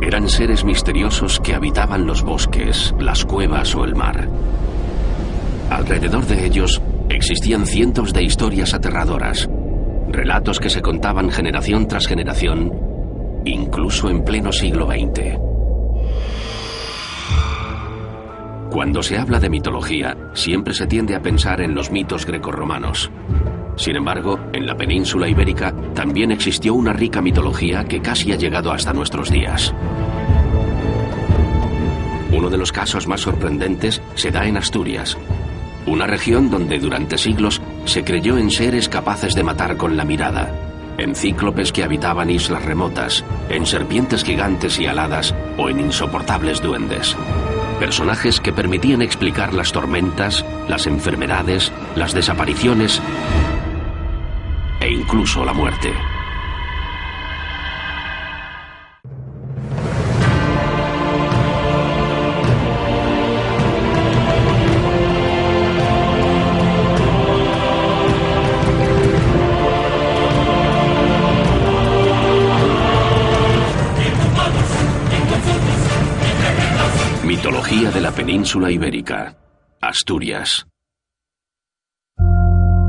Eran seres misteriosos que habitaban los bosques, las cuevas o el mar. Alrededor de ellos existían cientos de historias aterradoras, relatos que se contaban generación tras generación, incluso en pleno siglo XX. Cuando se habla de mitología, siempre se tiende a pensar en los mitos grecorromanos. Sin embargo, en la península ibérica también existió una rica mitología que casi ha llegado hasta nuestros días. Uno de los casos más sorprendentes se da en Asturias, una región donde durante siglos se creyó en seres capaces de matar con la mirada, en cíclopes que habitaban islas remotas, en serpientes gigantes y aladas o en insoportables duendes. Personajes que permitían explicar las tormentas, las enfermedades, las desapariciones e incluso la muerte. Mitología de la península ibérica. Asturias.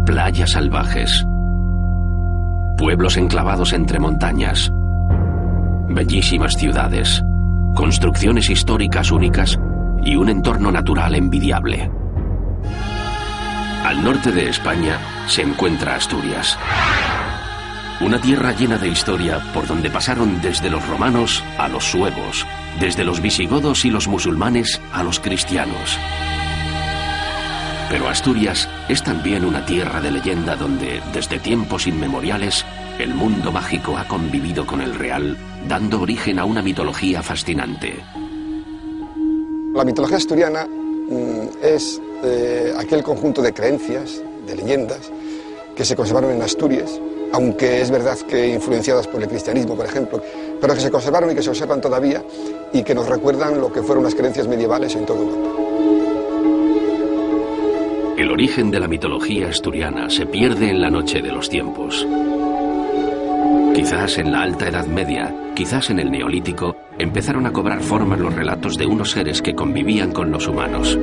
Playas salvajes. Pueblos enclavados entre montañas. Bellísimas ciudades. Construcciones históricas únicas y un entorno natural envidiable. Al norte de España se encuentra Asturias. Una tierra llena de historia por donde pasaron desde los romanos a los suevos, desde los visigodos y los musulmanes a los cristianos. Pero Asturias es también una tierra de leyenda donde, desde tiempos inmemoriales, el mundo mágico ha convivido con el real, dando origen a una mitología fascinante. La mitología asturiana es aquel conjunto de creencias, de leyendas, que se conservaron en Asturias, aunque es verdad que influenciadas por el cristianismo, por ejemplo, pero que se conservaron y que se observan todavía y que nos recuerdan lo que fueron las creencias medievales en toda Europa. El origen de la mitología asturiana se pierde en la noche de los tiempos. Quizás en la Alta Edad Media, quizás en el Neolítico, empezaron a cobrar forma los relatos de unos seres que convivían con los humanos.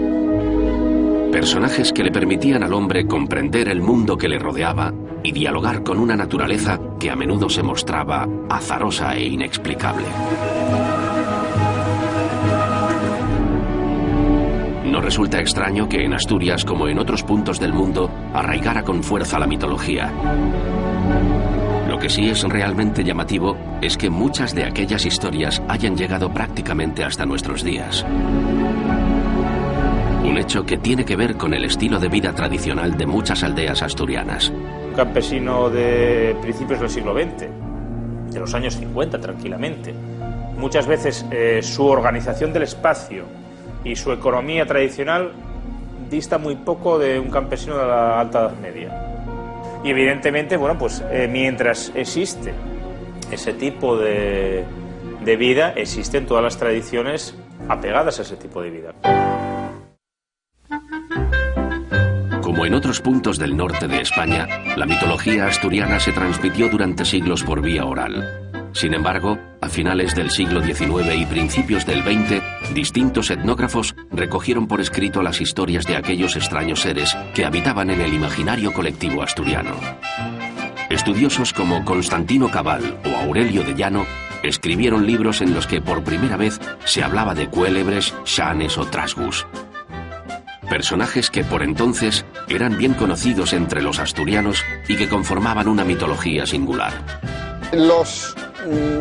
Personajes que le permitían al hombre comprender el mundo que le rodeaba y dialogar con una naturaleza que a menudo se mostraba azarosa e inexplicable. No resulta extraño que en Asturias, como en otros puntos del mundo, arraigara con fuerza la mitología. Lo que sí es realmente llamativo es que muchas de aquellas historias hayan llegado prácticamente hasta nuestros días. Un hecho que tiene que ver con el estilo de vida tradicional de muchas aldeas asturianas. Un campesino de principios del siglo XX, de los años 50 tranquilamente. Muchas veces su organización del espacio y su economía tradicional dista muy poco de un campesino de la Alta Edad Media. Y evidentemente, bueno, pues mientras existe ese tipo de vida, existen todas las tradiciones apegadas a ese tipo de vida. Como en otros puntos del norte de España, la mitología asturiana se transmitió durante siglos por vía oral. Sin embargo, a finales del siglo XIX y principios del XX, distintos etnógrafos recogieron por escrito las historias de aquellos extraños seres que habitaban en el imaginario colectivo asturiano. Estudiosos como Constantino Cabal o Aurelio de Llano escribieron libros en los que por primera vez se hablaba de cuélebres, xanes o trasgus. Personajes que por entonces eran bien conocidos entre los asturianos y que conformaban una mitología singular. Los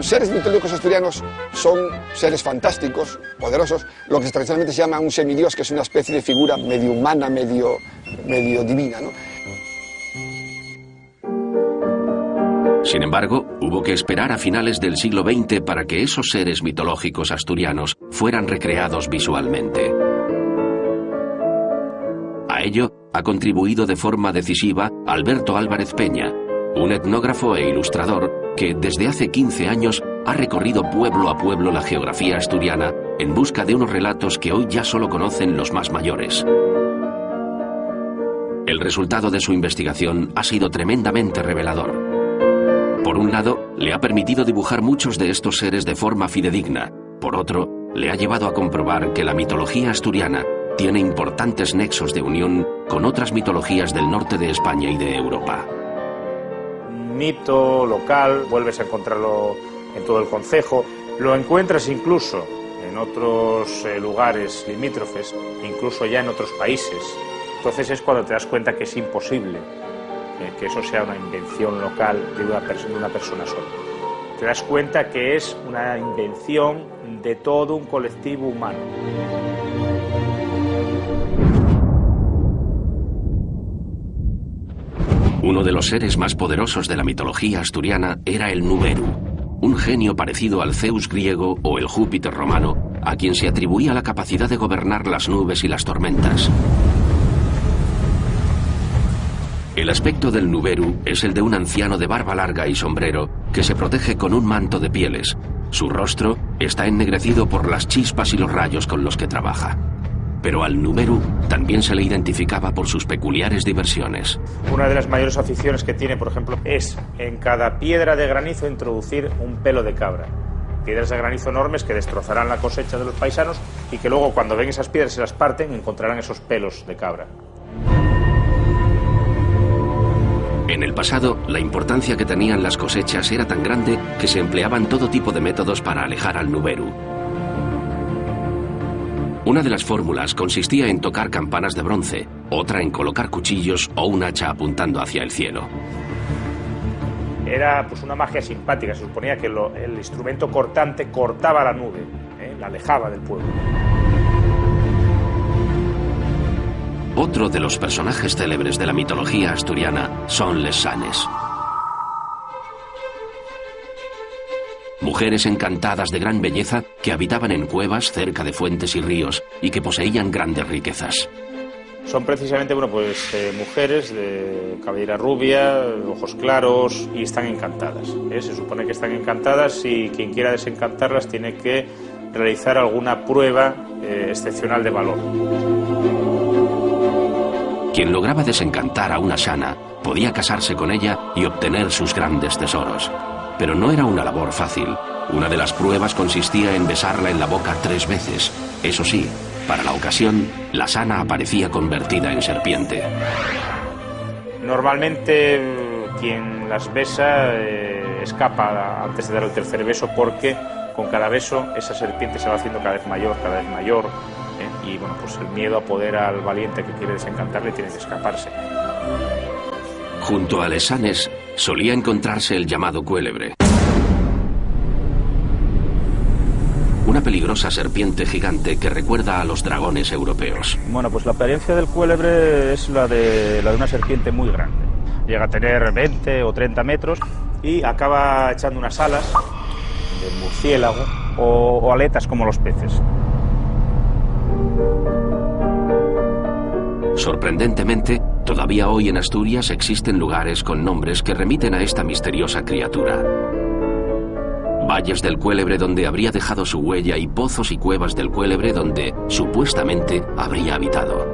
seres mitológicos asturianos son seres fantásticos, poderosos, lo que tradicionalmente se llama un semidios, que es una especie de figura medio humana, medio divina, ¿no? Sin embargo, hubo que esperar a finales del siglo XX para que esos seres mitológicos asturianos fueran recreados visualmente. A ello ha contribuido de forma decisiva Alberto Álvarez Peña, un etnógrafo e ilustrador que desde hace 15 años ha recorrido pueblo a pueblo la geografía asturiana en busca de unos relatos que hoy ya solo conocen los más mayores. El resultado de su investigación ha sido tremendamente revelador. Por un lado, le ha permitido dibujar muchos de estos seres de forma fidedigna. Por otro, le ha llevado a comprobar que la mitología asturiana tiene importantes nexos de unión con otras mitologías del norte de España y de Europa. Mito local, vuelves a encontrarlo en todo el concejo, lo encuentras incluso en otros lugares limítrofes, incluso ya en otros países. Entonces es cuando te das cuenta que es imposible que eso sea una invención local de una persona sola. Te das cuenta que es una invención de todo un colectivo humano. Uno de los seres más poderosos de la mitología asturiana era el Nuberu, un genio parecido al Zeus griego o el Júpiter romano, a quien se atribuía la capacidad de gobernar las nubes y las tormentas. El aspecto del Nuberu es el de un anciano de barba larga y sombrero que se protege con un manto de pieles. Su rostro está ennegrecido por las chispas y los rayos con los que trabaja. Pero al Nuberu también se le identificaba por sus peculiares diversiones. Una de las mayores aficiones que tiene, por ejemplo, es en cada piedra de granizo introducir un pelo de cabra. Piedras de granizo enormes que destrozarán la cosecha de los paisanos y que luego, cuando ven esas piedras y las parten, encontrarán esos pelos de cabra. En el pasado, la importancia que tenían las cosechas era tan grande que se empleaban todo tipo de métodos para alejar al Nuberu. Una de las fórmulas consistía en tocar campanas de bronce, otra en colocar cuchillos o un hacha apuntando hacia el cielo. Era pues una magia simpática, se suponía que el instrumento cortante cortaba la nube, la alejaba del pueblo. Otro de los personajes célebres de la mitología asturiana son les Sanes. Mujeres encantadas de gran belleza que habitaban en cuevas cerca de fuentes y ríos y que poseían grandes riquezas. Son precisamente mujeres de cabellera rubia, ojos claros y están encantadas. Se supone que están encantadas y quien quiera desencantarlas tiene que realizar alguna prueba excepcional de valor. Quien lograba desencantar a una sana podía casarse con ella y obtener sus grandes tesoros. Pero no era una labor fácil. Una de las pruebas consistía en besarla en la boca 3 veces. Eso sí, para la ocasión, la sana aparecía convertida en serpiente. Normalmente quien las besa escapa antes de dar el tercer beso, porque con cada beso esa serpiente se va haciendo cada vez mayor, y bueno, pues el miedo apodera al valiente que quiere desencantarle y tiene que escaparse. Junto a les Sanes solía encontrarse el llamado cuélebre. Una peligrosa serpiente gigante que recuerda a los dragones europeos. Bueno, pues la apariencia del cuélebre es la de una serpiente muy grande. Llega a tener 20 o 30 metros y acaba echando unas alas de murciélago o aletas como los peces. Sorprendentemente, todavía hoy en Asturias existen lugares con nombres que remiten a esta misteriosa criatura. Valles del Cuélebre donde habría dejado su huella y pozos y cuevas del Cuélebre donde, supuestamente, habría habitado.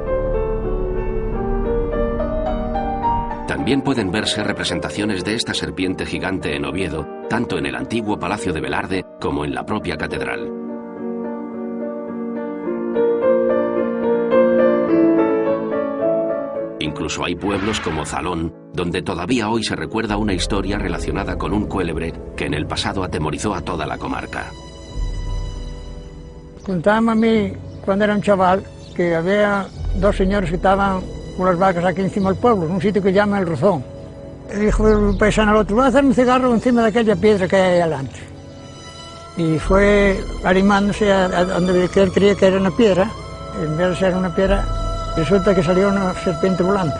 También pueden verse representaciones de esta serpiente gigante en Oviedo, tanto en el antiguo Palacio de Velarde como en la propia catedral. Incluso hay pueblos como Zalón, donde todavía hoy se recuerda una historia relacionada con un cuélebre que en el pasado atemorizó a toda la comarca. Contaban a mí, cuando era un chaval, que había 2 señores que estaban con las vacas aquí encima del pueblo, en un sitio que se llama El Rozón. Y dijo el paisano al otro: voy a hacer un cigarro encima de aquella piedra que hay ahí adelante. Y fue arrimándose a donde él creía que era una piedra. En vez de ser una piedra, resulta que salió una serpiente volando.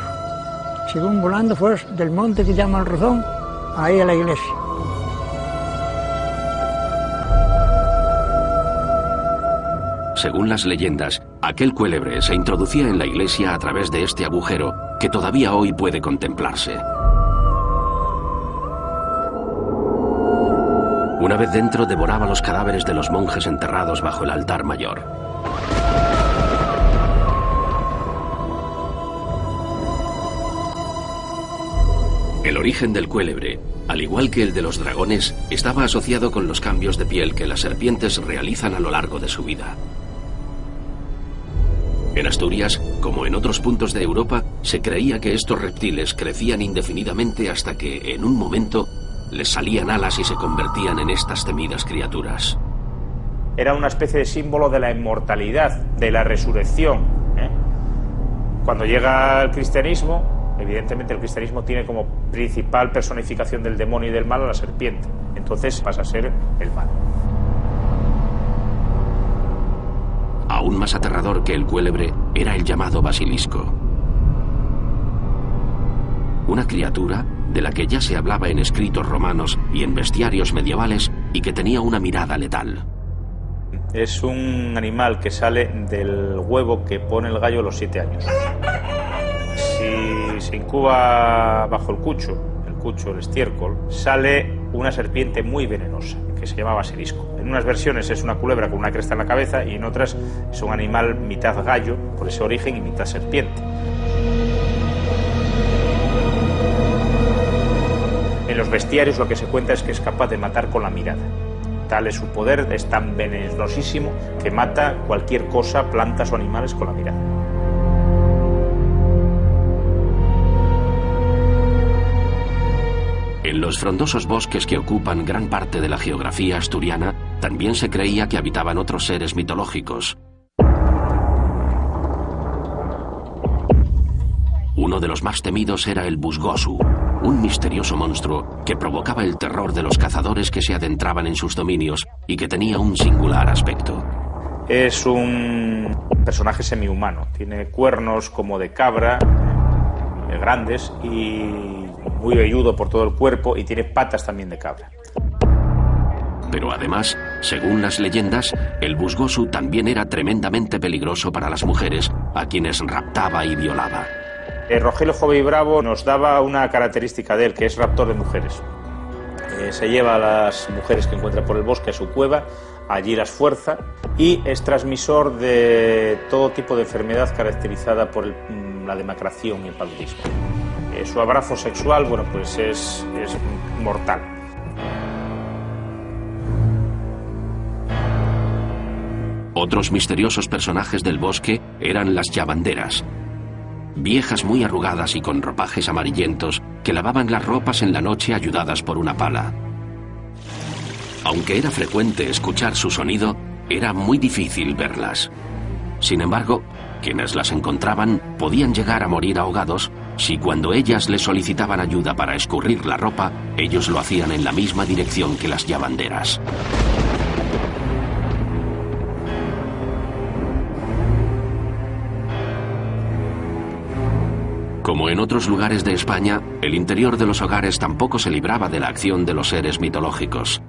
Según volando fue del monte que llama El Rozón, ahí a la iglesia. Según las leyendas, aquel cuélebre se introducía en la iglesia a través de este agujero que todavía hoy puede contemplarse. Una vez dentro devoraba los cadáveres de los monjes enterrados bajo el altar mayor. El origen del cuélebre, al igual que el de los dragones, estaba asociado con los cambios de piel que las serpientes realizan a lo largo de su vida. En Asturias, como en otros puntos de Europa, se creía que estos reptiles crecían indefinidamente hasta que, en un momento, les salían alas y se convertían en estas temidas criaturas. Era una especie de símbolo de la inmortalidad, de la resurrección, ¿eh? Cuando llega el cristianismo, evidentemente el cristianismo tiene como principal personificación del demonio y del mal a la serpiente. Entonces pasa a ser el mal. Aún más aterrador que el cuélebre era el llamado basilisco. Una criatura de la que ya se hablaba en escritos romanos y en bestiarios medievales y que tenía una mirada letal. Es un animal que sale del huevo que pone el gallo a los 7 años. Si se incuba bajo el cucho, el estiércol, sale una serpiente muy venenosa que se llama basilisco. En unas versiones es una culebra con una cresta en la cabeza y en otras es un animal mitad gallo, por ese origen, y mitad serpiente. En los bestiarios lo que se cuenta es que es capaz de matar con la mirada. Tal es su poder, es tan venenosísimo que mata cualquier cosa, plantas o animales con la mirada. En los frondosos bosques que ocupan gran parte de la geografía asturiana, también se creía que habitaban otros seres mitológicos. Uno de los más temidos era el busgosu, un misterioso monstruo que provocaba el terror de los cazadores que se adentraban en sus dominios y que tenía un singular aspecto. Es un personaje semihumano, tiene cuernos como de cabra, grandes, y muy velludo por todo el cuerpo, y tiene patas también de cabra. Pero además, según las leyendas, el busgosu también era tremendamente peligroso para las mujeres, a quienes raptaba y violaba. Rogelio Jove y Bravo nos daba una característica de él, que es raptor de mujeres. Se lleva a las mujeres que encuentra por el bosque a su cueva, allí las fuerza, y es transmisor de todo tipo de enfermedad caracterizada por la demacración y el paludismo. Su abrazo sexual, bueno, pues es mortal. Otros misteriosos personajes del bosque eran las llavanderas, viejas muy arrugadas y con ropajes amarillentos que lavaban las ropas en la noche ayudadas por una pala. Aunque era frecuente escuchar su sonido, era muy difícil verlas. Sin embargo, quienes las encontraban podían llegar a morir ahogados si cuando ellas les solicitaban ayuda para escurrir la ropa, ellos lo hacían en la misma dirección que las llavanderas. Como en otros lugares de España, el interior de los hogares tampoco se libraba de la acción de los seres mitológicos.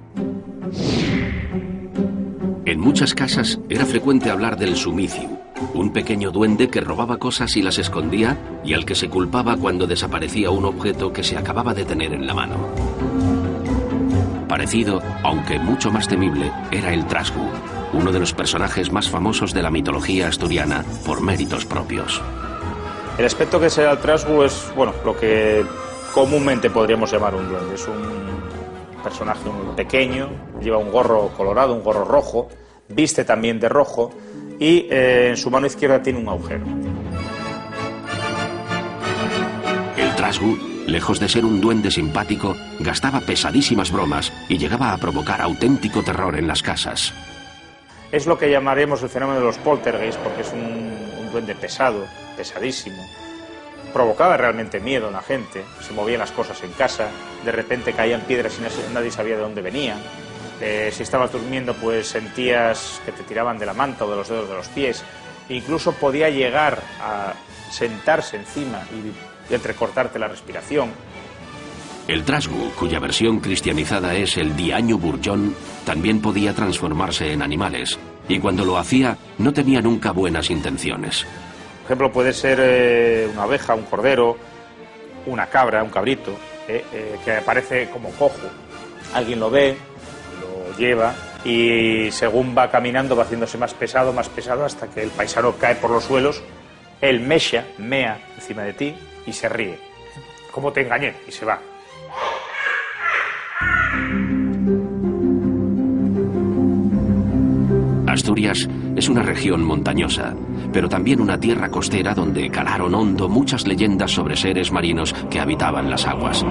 En muchas casas era frecuente hablar del sumiciu, un pequeño duende que robaba cosas y las escondía y al que se culpaba cuando desaparecía un objeto que se acababa de tener en la mano. Parecido, aunque mucho más temible, era el trasgu, uno de los personajes más famosos de la mitología asturiana por méritos propios. El aspecto que se da al trasgu es, bueno, lo que comúnmente podríamos llamar un duende. Es un personaje muy pequeño, lleva un gorro colorado, un gorro rojo, viste también de rojo y en su mano izquierda tiene un agujero. El trasgu, lejos de ser un duende simpático, gastaba pesadísimas bromas y llegaba a provocar auténtico terror en las casas. Es lo que llamaremos el fenómeno de los poltergeist, porque es un duende pesado, pesadísimo. Provocaba realmente miedo en la gente, se movían las cosas en casa, de repente caían piedras y nadie sabía de dónde venían. Si estabas durmiendo, pues sentías que te tiraban de la manta o de los dedos de los pies. Incluso podía llegar a sentarse encima y entrecortarte la respiración. El trasgu, cuya versión cristianizada es el diaño burllón, también podía transformarse en animales, y cuando lo hacía no tenía nunca buenas intenciones. Por ejemplo, puede ser una oveja, un cordero, una cabra, un cabrito, que aparece como cojo. Alguien lo ve, lo lleva y según va caminando va haciéndose más pesado hasta que el paisano cae por los suelos, él mea encima de ti y se ríe. ¿Cómo te engañé? Y se va. Asturias es una región montañosa, pero también una tierra costera donde calaron hondo muchas leyendas sobre seres marinos que habitaban las aguas.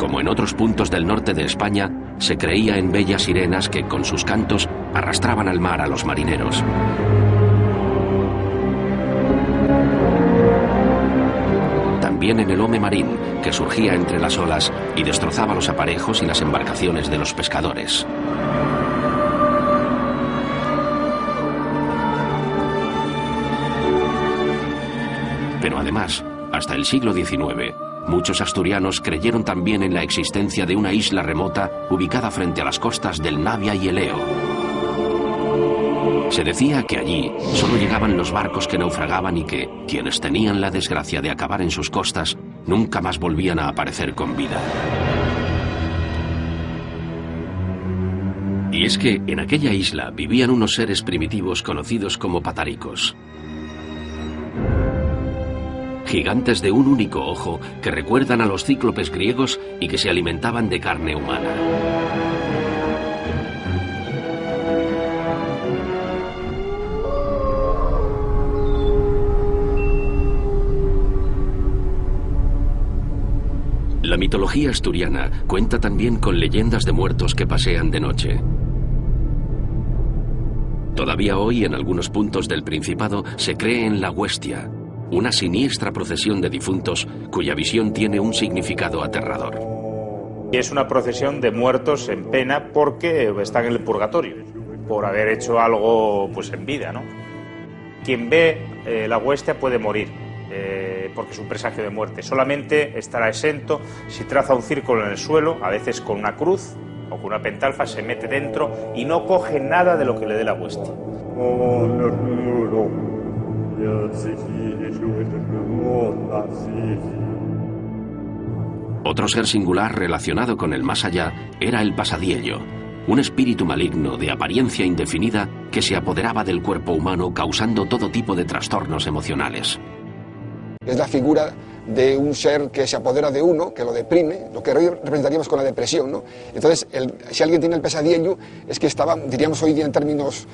Como en otros puntos del norte de España, se creía en bellas sirenas que con sus cantos arrastraban al mar a los marineros. También en el home marín, que surgía entre las olas y destrozaba los aparejos y las embarcaciones de los pescadores. Pero además, hasta el siglo XIX, muchos asturianos creyeron también en la existencia de una isla remota ubicada frente a las costas del Navia y el Eo. Se decía que allí solo llegaban los barcos que naufragaban y que quienes tenían la desgracia de acabar en sus costas nunca más volvían a aparecer con vida. Y es que en aquella isla vivían unos seres primitivos conocidos como pataricos. Gigantes de un único ojo que recuerdan a los cíclopes griegos y que se alimentaban de carne humana. La mitología asturiana cuenta también con leyendas de muertos que pasean de noche. Todavía hoy en algunos puntos del Principado se cree en la huestia, una siniestra procesión de difuntos cuya visión tiene un significado aterrador. Es una procesión de muertos en pena porque están en el purgatorio, por haber hecho algo pues en vida, ¿no? Quien ve la huestia puede morir. Porque es un presagio de muerte. Solamente estará exento si traza un círculo en el suelo, a veces con una cruz o con una pentalfa, se mete dentro y no coge nada de lo que le dé la huestia. Otro ser singular relacionado con el más allá era el pasadiello, un espíritu maligno de apariencia indefinida que se apoderaba del cuerpo humano causando todo tipo de trastornos emocionales. Es la figura de un ser que se apodera de uno, que lo deprime, lo que hoy representaríamos con la depresión, ¿no? Entonces, si alguien tiene el pesadiello, es que estaba, diríamos hoy día en términos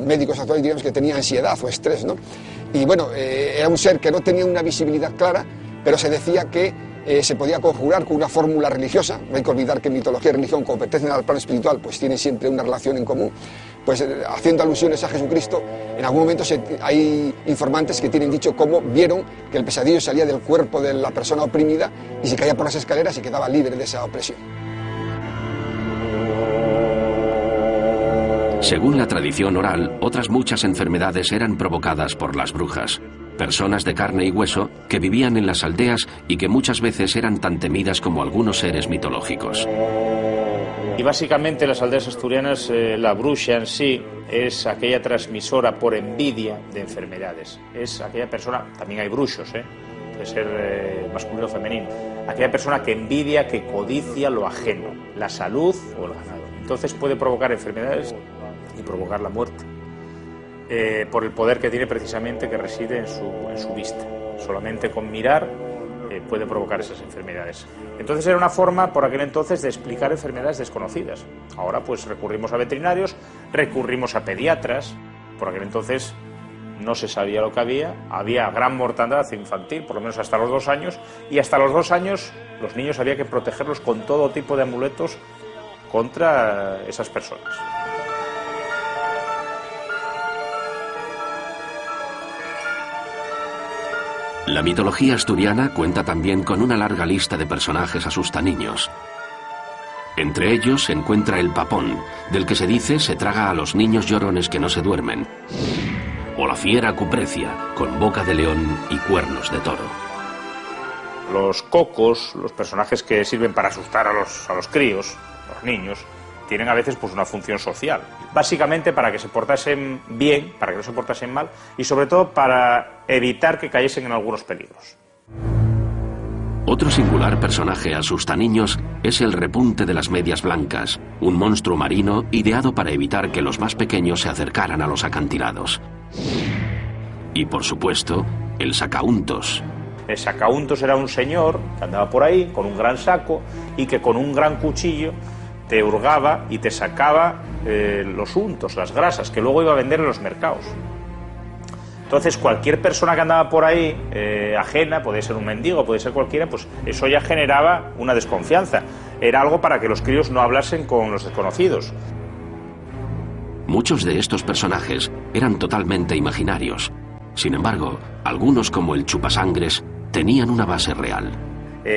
médicos actuales, diríamos que tenía ansiedad o estrés, ¿no? Y bueno, era un ser que no tenía una visibilidad clara, pero se decía que se podía conjurar con una fórmula religiosa. No hay que olvidar que mitología y religión, como pertenecen al plano espiritual, pues tienen siempre una relación en común. Pues haciendo alusiones a Jesucristo, en algún momento hay informantes que tienen dicho cómo vieron que el pesadillo salía del cuerpo de la persona oprimida y se caía por las escaleras y quedaba libre de esa opresión. Según la tradición oral, otras muchas enfermedades eran provocadas por las brujas, personas de carne y hueso que vivían en las aldeas y que muchas veces eran tan temidas como algunos seres mitológicos. Y básicamente en las aldeas asturianas la bruxa en sí es aquella transmisora por envidia de enfermedades. Es aquella persona, también hay bruxos, puede ser masculino o femenino, aquella persona que envidia, que codicia lo ajeno, la salud o el ganado. Entonces puede provocar enfermedades y provocar la muerte, por el poder que tiene precisamente, que reside en su vista. Solamente con mirar puede provocar esas enfermedades. Entonces era una forma por aquel entonces de explicar enfermedades desconocidas. Ahora pues recurrimos a veterinarios, recurrimos a pediatras. Por aquel entonces no se sabía lo que había gran mortandad infantil, por lo menos hasta los 2 años, y hasta los 2 años los niños había que protegerlos con todo tipo de amuletos contra esas personas. La mitología asturiana cuenta también con una larga lista de personajes asustaniños. Entre ellos se encuentra el papón, del que se dice se traga a los niños llorones que no se duermen, o la fiera cuprecia, con boca de león y cuernos de toro. Los cocos, los personajes que sirven para asustar a los críos, los niños, tienen a veces pues una función social, básicamente para que se portasen bien, para que no se portasen mal, y sobre todo para evitar que cayesen en algunos peligros. Otro singular personaje asustaniños es el repunte de las medias blancas, un monstruo marino ideado para evitar que los más pequeños se acercaran a los acantilados. Y por supuesto, el sacauntos. El sacauntos era un señor que andaba por ahí con un gran saco y que con un gran cuchillo te hurgaba y te sacaba los untos, las grasas, que luego iba a vender en los mercados. Entonces cualquier persona que andaba por ahí ajena, puede ser un mendigo, puede ser cualquiera, pues eso ya generaba una desconfianza. Era algo para que los críos no hablasen con los desconocidos. Muchos de estos personajes eran totalmente imaginarios. Sin embargo, algunos como el chupasangres tenían una base real.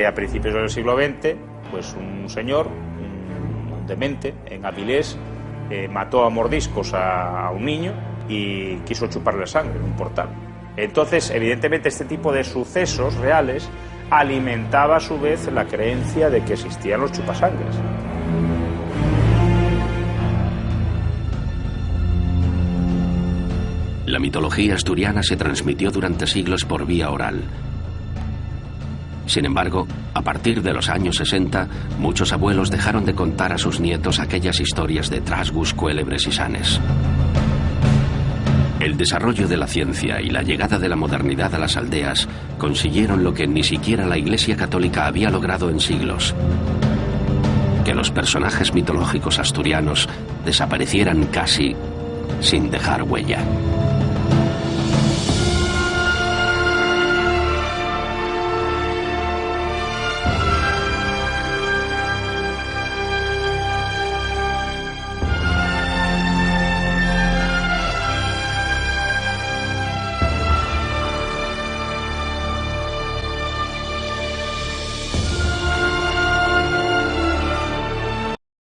A principios del siglo XX, pues un señor, un demente, en Avilés, mató a mordiscos a un niño y quiso chuparle sangre en un portal. Entonces, evidentemente, este tipo de sucesos reales alimentaba a su vez la creencia de que existían los chupasangres. La mitología asturiana se transmitió durante siglos por vía oral. Sin embargo, a partir de los años 60, muchos abuelos dejaron de contar a sus nietos aquellas historias de trasgus, cuélebres y sanes. El desarrollo de la ciencia y la llegada de la modernidad a las aldeas consiguieron lo que ni siquiera la Iglesia Católica había logrado en siglos: que los personajes mitológicos asturianos desaparecieran casi sin dejar huella.